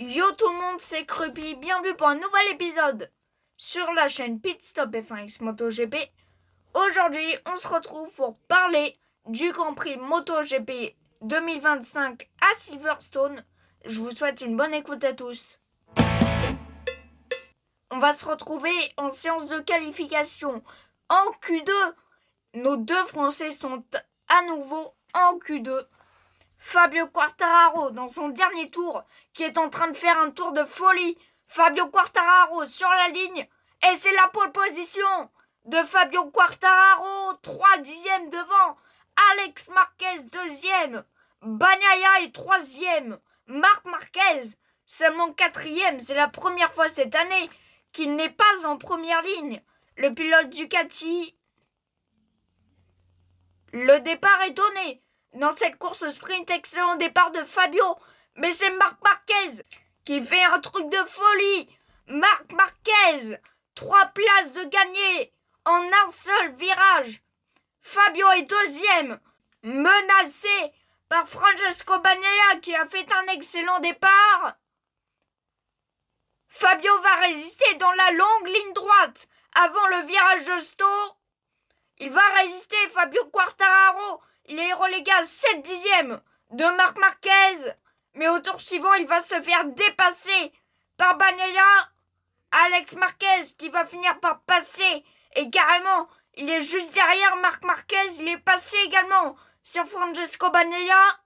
Yo tout le monde, c'est Crupy, bienvenue pour un nouvel épisode sur la chaîne Pit Stop F1X MotoGP. Aujourd'hui, on se retrouve pour parler du Grand Prix MotoGP 2025 à Silverstone. Je vous souhaite une bonne écoute à tous. On va se retrouver en séance de qualification en Q2. Nos deux Français sont à nouveau en Q2. Fabio Quartararo dans son dernier tour qui est en train de faire un tour de folie. Fabio Quartararo sur la ligne et c'est la pole position de Fabio Quartararo, 3 dixièmes devant. Alex Marquez 2e, Bagnaia est 3e, Marc Marquez seulement 4e. C'est la première fois cette année qu'il n'est pas en première ligne. Le pilote Ducati, le départ est donné. Dans cette course sprint, excellent départ de Fabio. Mais c'est Marc Marquez qui fait un truc de folie. Marc Marquez, 3 places de gagné en un seul virage. Fabio est 2e, menacé par Francesco Bagnaia qui a fait un excellent départ. Fabio va résister dans la longue ligne droite avant le virage de Sto. Il va résister, Fabio Quartararo. Il est relégué à 7 dixièmes de Marc Marquez. Mais au tour suivant, il va se faire dépasser par Bagnaia. Alex Marquez qui va finir par passer. Et carrément, il est juste derrière Marc Marquez. Il est passé également sur Francesco Bagnaia.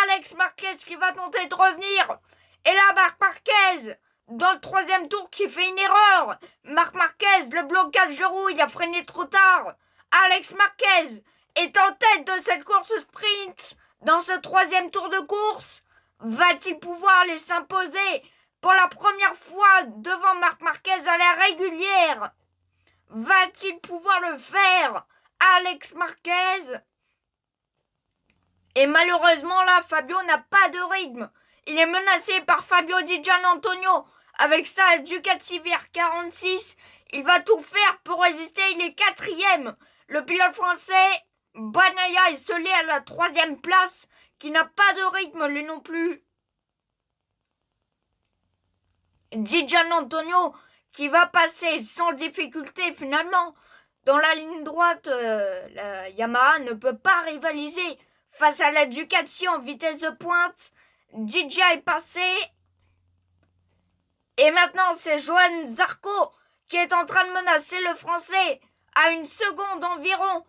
Alex Marquez qui va tenter de revenir. Et là, Marc Marquez, dans le 3e tour, qui fait une erreur. Marc Marquez, le blocage de roue, il a freiné trop tard. Alex Marquez est en tête de cette course sprint. Dans ce 3e tour de course, va-t-il pouvoir les s'imposer pour la première fois devant Marc Marquez à la régulière? Va-t-il pouvoir le faire, Alex Marquez? Et malheureusement là, Fabio n'a pas de rythme. Il est menacé par Fabio Di Giannantonio. Avec sa Ducati VR46, il va tout faire pour résister. Il est 4e. Le pilote français, Bagnaia, est scellé à la 3e place, qui n'a pas de rythme lui non plus. Di Giannantonio qui va passer sans difficulté finalement. Dans la ligne droite, la Yamaha ne peut pas rivaliser face à la Ducati en vitesse de pointe. DJ est passé. Et maintenant, c'est Johann Zarco qui est en train de menacer le Français à 1 seconde environ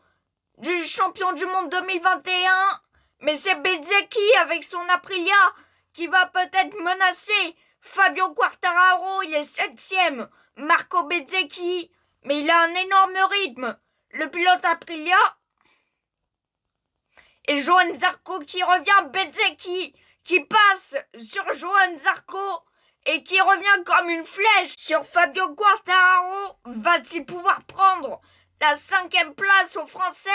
du champion du monde 2021. Mais c'est Bezzecchi avec son Aprilia qui va peut-être menacer Fabio Quartararo. Il est 7e. Marco Bezzecchi. Mais il a un énorme rythme. Le pilote Aprilia. Et Johann Zarco qui revient. Bezzecchi qui passe sur Johann Zarco et qui revient comme une flèche sur Fabio Quartararo. Va-t-il pouvoir prendre la 5e place aux Français?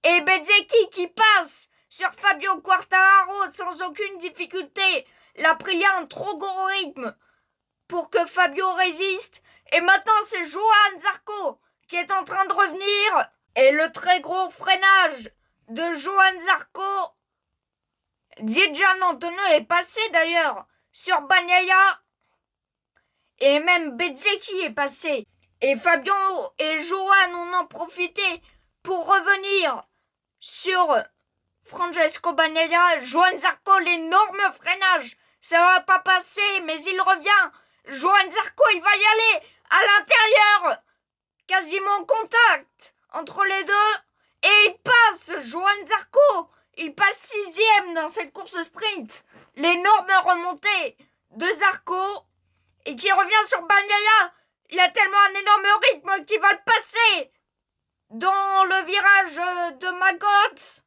Et Bezzecchi qui passe sur Fabio Quartararo sans aucune difficulté. L'Aprilia a un trop gros rythme pour que Fabio résiste. Et maintenant c'est Johann Zarco qui est en train de revenir. Et le très gros freinage de Johann Zarco. Di Giannantonio est passé d'ailleurs sur Bagnaia. Et même Bezzecchi est passé. Et Fabio et Johann en ont profité pour revenir sur Francesco Bagnaia. Johann Zarco, l'énorme freinage. Ça va pas passer, mais il revient. Johann Zarco, il va y aller à l'intérieur. Quasiment en contact entre les deux. Et il passe, Johann Zarco. Il passe 6e dans cette course sprint. L'énorme remontée de Zarco. Et qui revient sur Bagnaia. Il a tellement un énorme rythme qu'il va le passer. Dans le virage de Magotz.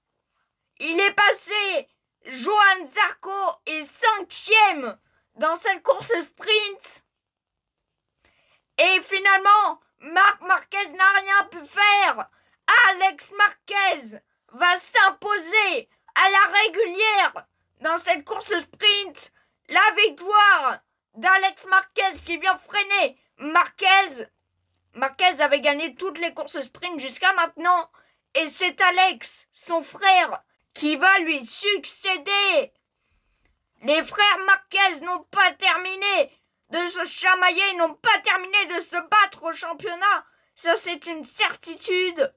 Il est passé. Johann Zarco est 5e dans cette course sprint. Et finalement, Marc Marquez n'a rien pu faire. Alex Marquez va s'imposer à la régulière dans cette course sprint. La victoire d'Alex Marquez qui vient freiner Marquez. Marquez avait gagné toutes les courses sprint jusqu'à maintenant. Et c'est Alex, son frère, qui va lui succéder. Les frères Marquez n'ont pas terminé de se chamailler, ils n'ont pas terminé de se battre au championnat. Ça, c'est une certitude.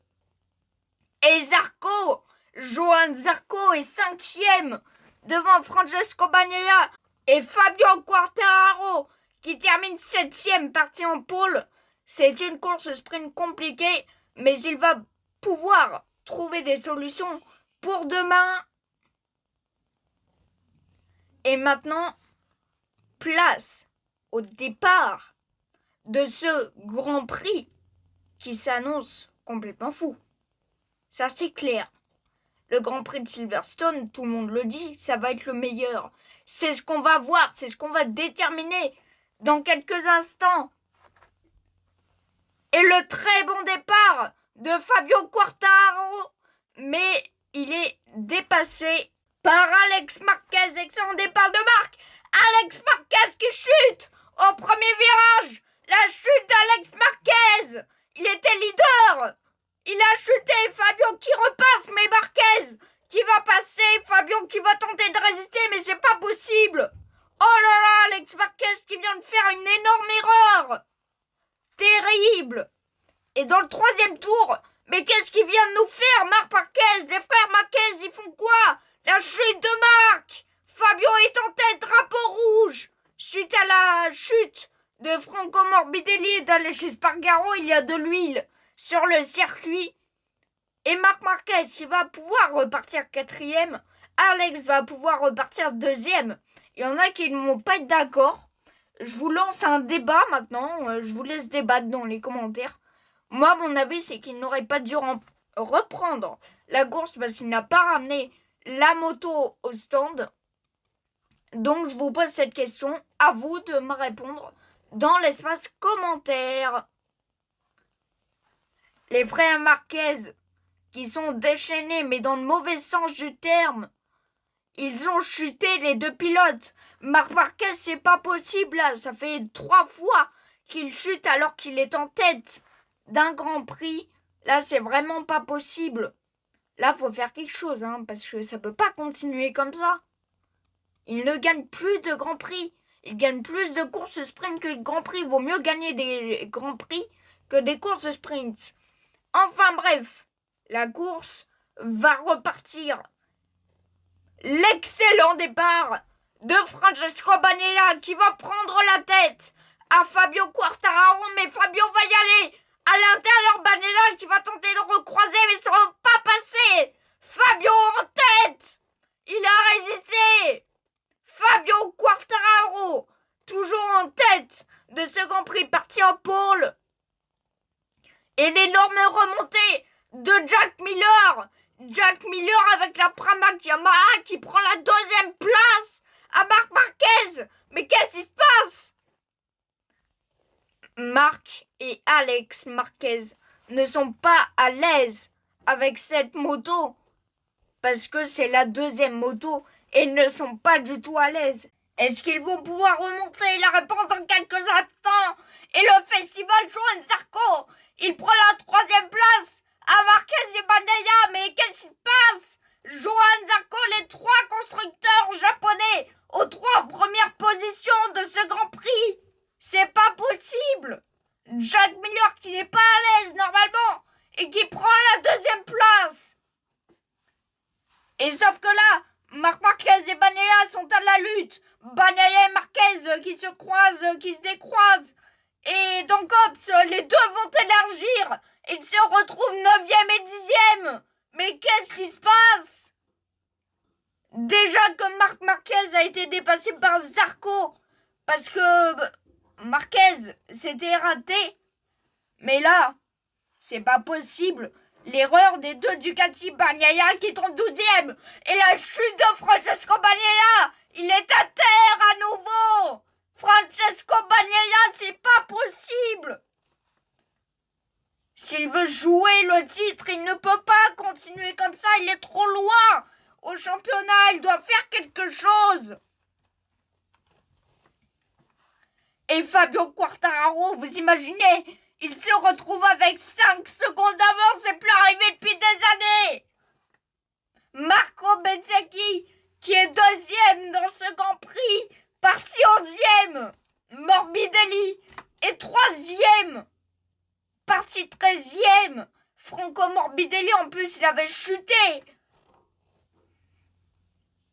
Et Zarco, Johann Zarco est 5e devant Francesco Bagnaia et Fabio Quartararo qui termine 7e parti en pôle. C'est une course sprint compliquée, mais il va pouvoir trouver des solutions pour demain. Et maintenant, place au départ de ce Grand Prix qui s'annonce complètement fou. Ça, c'est clair. Le Grand Prix de Silverstone, tout le monde le dit, ça va être le meilleur. C'est ce qu'on va voir, c'est ce qu'on va déterminer dans quelques instants. Et le très bon départ de Fabio Quartararo, mais il est dépassé par Alex Marquez. Excellent départ de Marc. Alex Marquez qui chute au premier virage. La chute d'Alex Marquez. Il était leader. Il a chuté. Fabio qui repasse, mais Marquez qui va passer. Fabio qui va tenter de résister, mais c'est pas possible. Oh là là, Alex Marquez qui vient de faire une énorme erreur. Terrible. Et dans le 3e tour, mais qu'est-ce qu'il vient de nous faire, Marc Marquez? Les frères Marquez, ils font quoi? La chute de Marc. Fabio est en tête, drapeau rouge. Suite à la chute de Franco Morbidelli et d'Aleix Espargaro, il y a de l'huile sur le circuit. Et Marc Marquez qui va pouvoir repartir 4e. Alex va pouvoir repartir 2e. Il y en a qui ne vont pas être d'accord. Je vous lance un débat maintenant. Je vous laisse débattre dans les commentaires. Moi, mon avis, c'est qu'il n'aurait pas dû reprendre la course parce qu'il n'a pas ramené la moto au stand. Donc, je vous pose cette question. À vous de me répondre dans l'espace commentaire. Les frères Marquez qui sont déchaînés, mais dans le mauvais sens du terme. Ils ont chuté, les deux pilotes. Marc Marquez, c'est pas possible, là. Ça fait 3 fois qu'il chute alors qu'il est en tête d'un Grand Prix. Là, c'est vraiment pas possible. Là, faut faire quelque chose, hein, parce que ça peut pas continuer comme ça. Il ne gagne plus de Grand Prix. Il gagne plus de courses sprint que de Grand Prix. Il vaut mieux gagner des Grands Prix que des courses sprint. Enfin bref, la course va repartir. L'excellent départ de Francesco Bagnaia qui va prendre la tête à Fabio Quartararo, mais Fabio va y aller. À l'intérieur, Bagnaia qui va tenter de recroiser, mais ça va pas passer. Fabio en tête. Il a résisté. Fabio Quartararo, toujours en tête de ce Grand Prix, parti en pôle. Et l'énorme remontée de Jack Miller. Jack Miller avec la Pramac Yamaha qui prend la 2e place à Marc Marquez. Mais qu'est-ce qui se passe? Marc et Alex Marquez ne sont pas à l'aise avec cette moto parce que c'est la 2e moto et ils ne sont pas du tout à l'aise. Est-ce qu'ils vont pouvoir remonter? La réponse dans quelques instants. Et le festival Johann Zarco, il prend la 3e place à Marquez et Bagnaia. Mais qu'est-ce qui se passe? Johann Zarco, les 3 constructeurs japonais aux 3 premières positions de ce Grand Prix. C'est pas possible. Jack Miller qui n'est pas à l'aise normalement et qui prend la 2e place. Et sauf que là, Marc Marquez et Bagnaia sont à la lutte. Bagnaia et Marquez qui se croisent, qui se décroisent. Et donc, Ops, les deux vont élargir. Ils se retrouvent 9e et 10e. Mais qu'est-ce qui se passe? Déjà que Marc Marquez a été dépassé par Zarco. Parce que Marquez s'était raté. Mais là, c'est pas possible. L'erreur des deux Ducati, Bagnaia qui est en 12e. Et la chute de Francesco Bagnaia. Il est à terre à nouveau. Francesco Bagnaia, c'est pas possible. S'il veut jouer le titre, il ne peut pas continuer comme ça. Il est trop loin au championnat. Il doit faire quelque chose. Et Fabio Quartararo, vous imaginez, il se retrouve avec 5 secondes d'avance. C'est plus arrivé depuis des années. Marco Bezzecchi qui est deuxième dans ce Grand Prix, parti 11e, Morbidelli, et troisième, parti 13e, Franco Morbidelli. En plus, il avait chuté.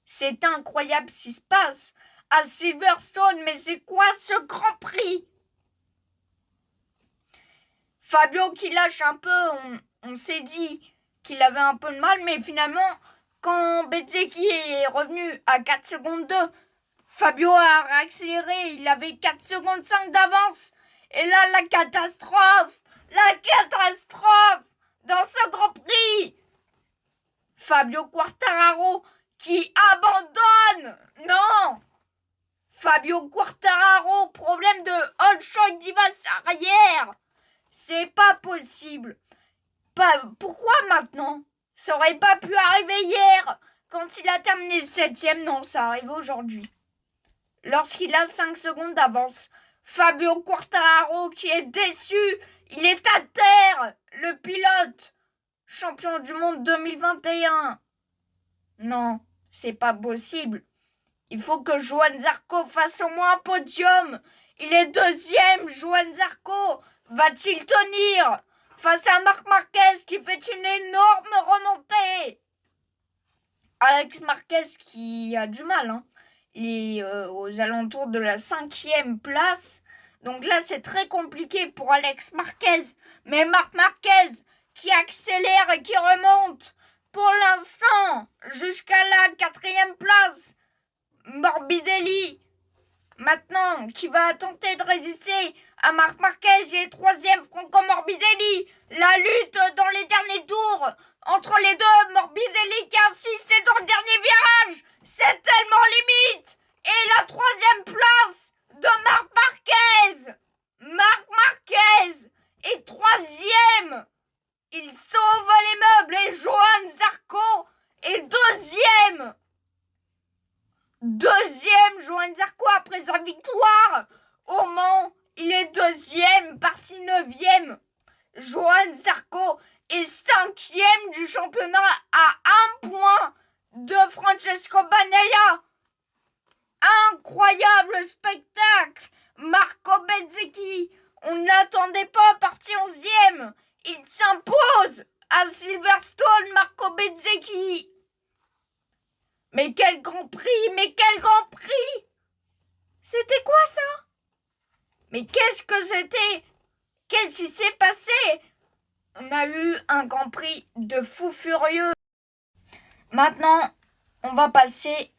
C'est incroyable ce qui se passe à Silverstone, mais c'est quoi ce Grand Prix? Fabio qui lâche un peu, on s'est dit qu'il avait un peu de mal, mais finalement, quand Bezzecchi est revenu à 4 secondes 2, Fabio a réaccéléré, il avait 4 secondes 5 d'avance. Et là, la catastrophe dans ce Grand Prix. Fabio Quartararo qui abandonne. Non, Fabio Quartararo, problème de Holstein Divas arrière. C'est pas possible. Pourquoi maintenant? Ça aurait pas pu arriver hier, quand il a terminé 7e. Non, ça arrive aujourd'hui. Lorsqu'il a 5 secondes d'avance. Fabio Quartararo qui est déçu. Il est à terre. Le pilote. Champion du monde 2021. Non, c'est pas possible. Il faut que Johann Zarco fasse au moins un podium. Il est deuxième, Johann Zarco. Va-t-il tenir face à Marc Marquez qui fait une énorme remontée? Alex Marquez qui a du mal, hein. Il est aux alentours de la 5e place. Donc là, c'est très compliqué pour Alex Marquez. Mais Marc Marquez qui accélère et qui remonte pour l'instant jusqu'à la 4e place. Morbidelli, maintenant, qui va tenter de résister à Marc Marquez. Il est 3e, Franco Morbidelli. La lutte dans les derniers tours entre les deux. Morbidelli qui insiste dans le dernier virage. C'est tellement limite. Et la 3e place de Marc Marquez. Marc Marquez est 3e. Il sauve les meubles. Et Johann Zarco est 2e. Deuxième, Johann Zarco après sa victoire au Mans. Il est 2e, parti 9e. Johann Zarco est 5e du championnat à 1 point de Francesco Bagnaia. Incroyable spectacle. Marco Bezzecchi, on ne l'attendait pas, parti 11e. Il s'impose à Silverstone, Marco Bezzecchi. Mais quel Grand Prix! Mais quel Grand Prix! C'était quoi ça? Mais qu'est-ce que c'était? Qu'est-ce qui s'est passé? On a eu un Grand Prix de fou furieux. Maintenant, on va passer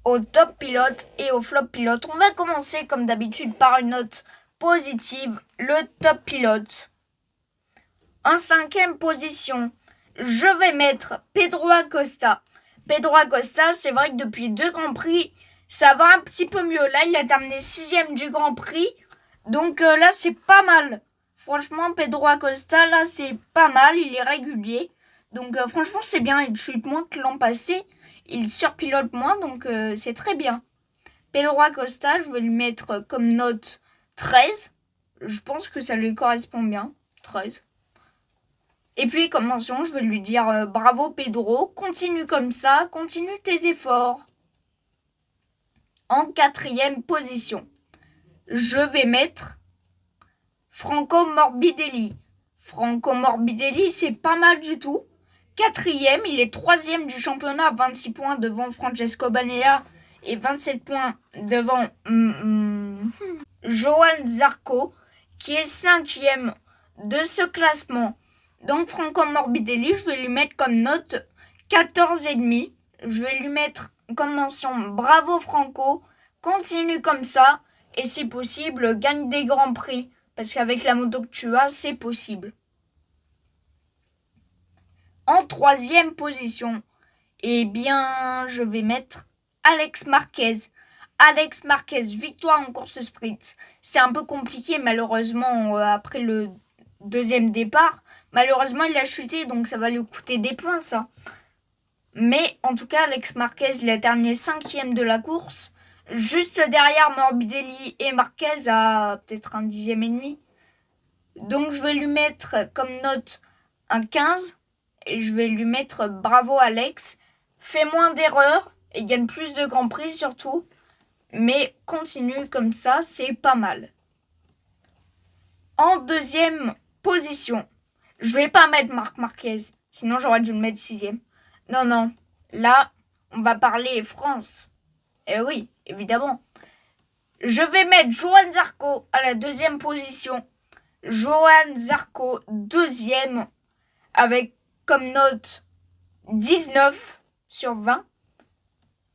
au top pilote et au flop pilote. On va commencer comme d'habitude par une note positive, le top pilote. En 5e position, je vais mettre Pedro Acosta. Pedro Acosta, c'est vrai que depuis 2 Grands Prix, ça va un petit peu mieux. Là, il a terminé 6e du Grand Prix. Donc là, c'est pas mal. Franchement, Pedro Acosta, là, c'est pas mal. Il est régulier. Donc franchement, c'est bien. Il chute moins que l'an passé. Il surpilote moins. Donc c'est très bien. Pedro Acosta, je vais lui mettre comme note 13. Je pense que ça lui correspond bien. 13. Et puis, comme mention, je vais lui dire bravo Pedro, continue comme ça, continue tes efforts. En 4e position, je vais mettre Franco Morbidelli. Franco Morbidelli, c'est pas mal du tout. 4e, il est 3e du championnat, 26 points devant Francesco Bagnaia et 27 points devant Johann Zarco, qui est 5e de ce classement. Donc Franco Morbidelli, je vais lui mettre comme note 14,5. Je vais lui mettre comme mention bravo Franco, continue comme ça et si possible gagne des grands prix parce qu'avec la moto que tu as, c'est possible. En 3e position, eh bien, je vais mettre Alex Marquez. Alex Marquez, victoire en course sprint. C'est un peu compliqué malheureusement après le 2e départ. Malheureusement, il a chuté, donc ça va lui coûter des points, ça. Mais en tout cas, Alex Marquez, il a terminé 5e de la course. Juste derrière Morbidelli et Marquez à peut-être un 10e et demi. Donc je vais lui mettre comme note un 15. Et je vais lui mettre bravo Alex. Fais moins d'erreurs. et gagne plus de grands prix surtout. Mais continue comme ça, c'est pas mal. En deuxième position, je vais pas mettre Marc Marquez, sinon j'aurais dû le mettre 6e. Non, là, on va parler France. Eh oui, évidemment. Je vais mettre Johann Zarco à la deuxième position. Johann Zarco, deuxième, avec comme note 19/20.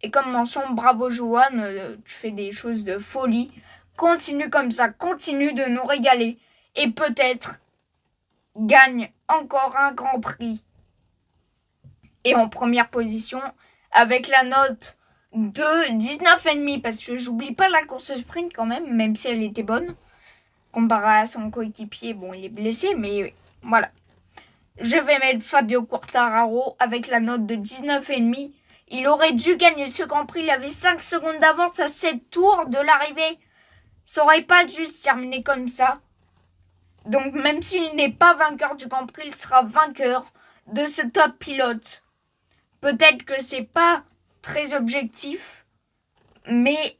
Et comme mention, bravo Johann, tu fais des choses de folie. Continue comme ça, continue de nous régaler. Et peut-être gagne encore un grand prix. Et en première position, avec la note de 19,5, parce que j'oublie pas la course sprint quand même si elle était bonne. Comparé à son coéquipier, bon, il est blessé, mais voilà. Je vais mettre Fabio Quartararo avec la note de 19,5. Il aurait dû gagner ce Grand Prix. Il avait 5 secondes d'avance à 7 tours de l'arrivée. Ça aurait pas dû se terminer comme ça. Donc même s'il n'est pas vainqueur du Grand Prix, il sera vainqueur de ce top pilote. Peut-être que c'est pas très objectif, mais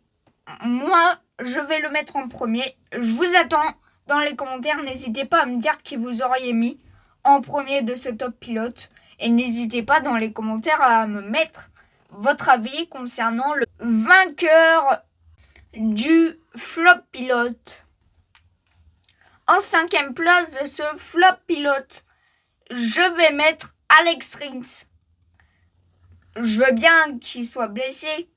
moi, je vais le mettre en premier. Je vous attends dans les commentaires. N'hésitez pas à me dire qui vous auriez mis en premier de ce top pilote. Et n'hésitez pas dans les commentaires à me mettre votre avis concernant le vainqueur du flop pilote. En 5e place de ce flop pilote, je vais mettre Alex Rins. Je veux bien qu'il soit blessé,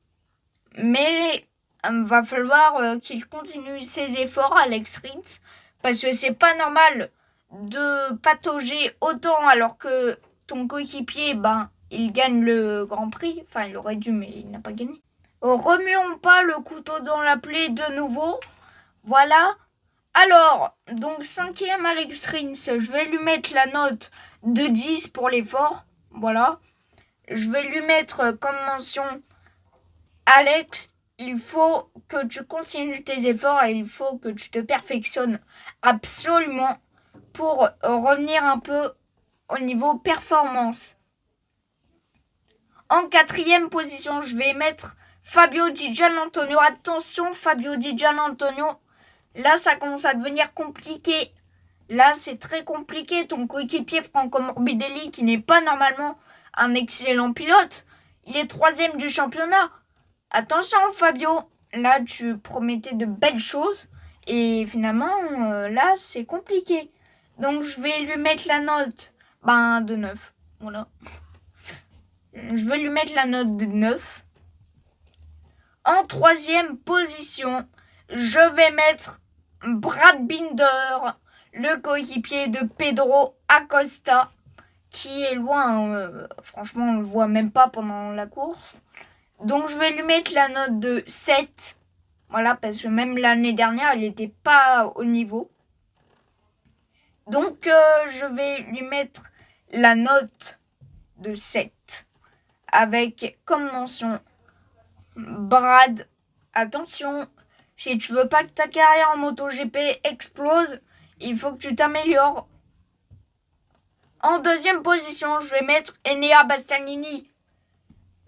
mais il va falloir qu'il continue ses efforts, Alex Rins, parce que c'est pas normal de patauger autant alors que ton coéquipier, il gagne le Grand Prix. Enfin, il aurait dû, mais il n'a pas gagné. Remuons pas le couteau dans la plaie de nouveau. Voilà. Alors, donc 5e Alex Rins, je vais lui mettre la note de 10 pour l'effort. Voilà. Je vais lui mettre comme mention Alex, il faut que tu continues tes efforts et il faut que tu te perfectionnes absolument pour revenir un peu au niveau performance. En 4e position, je vais mettre Fabio Di Giannantonio. Attention, Fabio Di Giannantonio. Là, ça commence à devenir compliqué. Là, c'est très compliqué. Ton coéquipier Franco Morbidelli, qui n'est pas normalement un excellent pilote, il est 3e du championnat. Attention, Fabio. Là, tu promettais de belles choses. Et finalement, là, c'est compliqué. Donc, je vais lui mettre la note de 9. Voilà. Je vais lui mettre la note de 9. En 3e position, je vais mettre Brad Binder, le coéquipier de Pedro Acosta, qui est loin. Franchement, on ne le voit même pas pendant la course. Donc, je vais lui mettre la note de 7. Voilà, parce que même l'année dernière, il n'était pas au niveau. Donc, je vais lui mettre la note de 7. Avec comme mention Brad, attention, si tu veux pas que ta carrière en MotoGP explose, il faut que tu t'améliores. En 2e position, je vais mettre Enea Bastianini.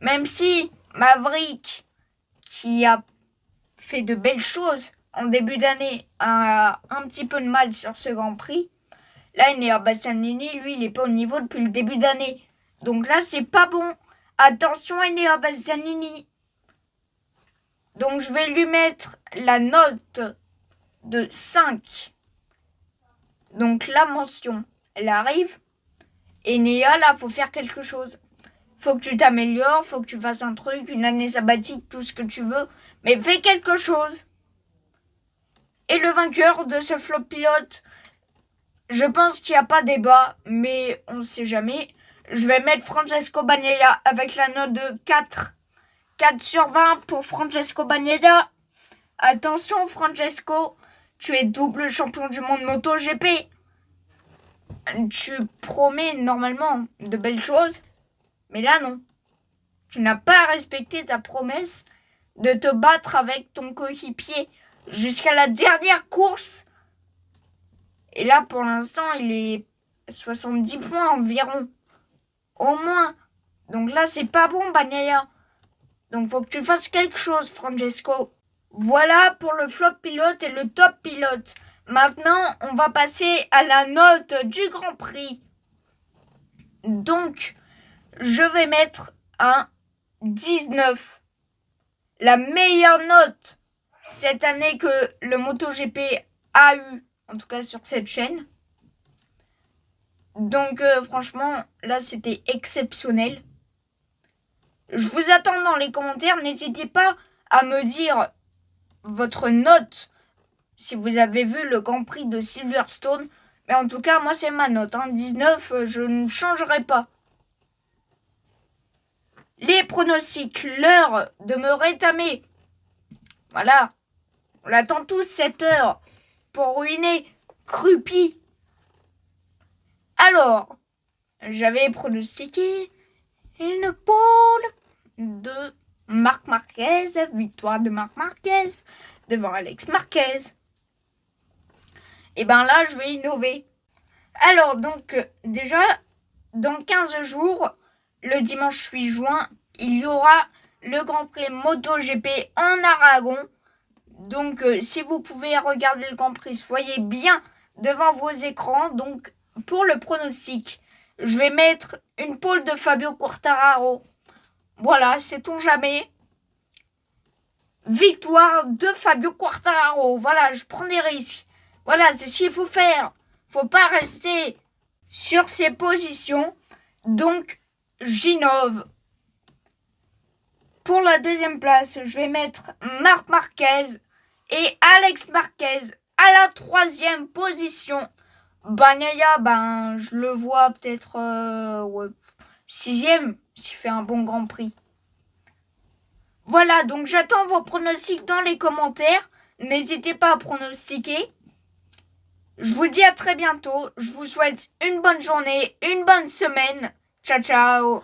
Même si Maverick, qui a fait de belles choses en début d'année, a un petit peu de mal sur ce Grand Prix. Là, Enea Bastianini, lui, il n'est pas au niveau depuis le début d'année. Donc là, c'est pas bon. Attention, Enea Bastianini. Donc, je vais lui mettre la note de 5. Donc, la mention, elle arrive. Enea, là, faut faire quelque chose. Faut que tu t'améliores, faut que tu fasses un truc, une année sabbatique, tout ce que tu veux. Mais fais quelque chose. Et le vainqueur de ce flop pilote, je pense qu'il n'y a pas débat, mais on ne sait jamais. Je vais mettre Francesco Bagnaia avec la note de 4. 4/20 pour Francesco Bagnaia. Attention, Francesco, tu es double champion du monde MotoGP. Tu promets normalement de belles choses, mais là non. Tu n'as pas respecté ta promesse de te battre avec ton coéquipier jusqu'à la dernière course. Et là, pour l'instant, il est 70 points environ. Au moins. Donc là, c'est pas bon, Bagnaia. Donc faut que tu fasses quelque chose, Francesco. Voilà pour le flop pilote et le top pilote. Maintenant, on va passer à la note du Grand Prix. Donc, je vais mettre un 19. La meilleure note cette année que le MotoGP a eu, en tout cas sur cette chaîne. Donc, franchement, là, c'était exceptionnel. Je vous attends dans les commentaires. N'hésitez pas à me dire votre note si vous avez vu le Grand Prix de Silverstone. Mais en tout cas, moi, c'est ma note. 19, je ne changerai pas. Les pronostics, l'heure de me rétamer. Voilà. On attend tous cette heure pour ruiner Crupi. Alors, j'avais pronostiqué une pole de Marc Marquez, victoire de Marc Marquez devant Alex Marquez. Et ben là, je vais innover. Alors, donc, déjà, dans 15 jours, le dimanche 8 juin, il y aura le Grand Prix MotoGP en Aragon. Donc, si vous pouvez regarder le Grand Prix, soyez bien devant vos écrans. Donc, pour le pronostic, je vais mettre une pole de Fabio Quartararo. Voilà, sait-on jamais. Victoire de Fabio Quartararo. Voilà, je prends des risques. Voilà, c'est ce qu'il faut faire. Faut pas rester sur ses positions. Donc, j'innove. Pour la deuxième place, je vais mettre Marc Marquez et Alex Marquez à la troisième position. Bagnaia, je le vois peut-être sixième s'il fait un bon Grand Prix. Voilà, donc j'attends vos pronostics dans les commentaires. N'hésitez pas à pronostiquer. Je vous dis à très bientôt. Je vous souhaite une bonne journée, une bonne semaine. Ciao, ciao.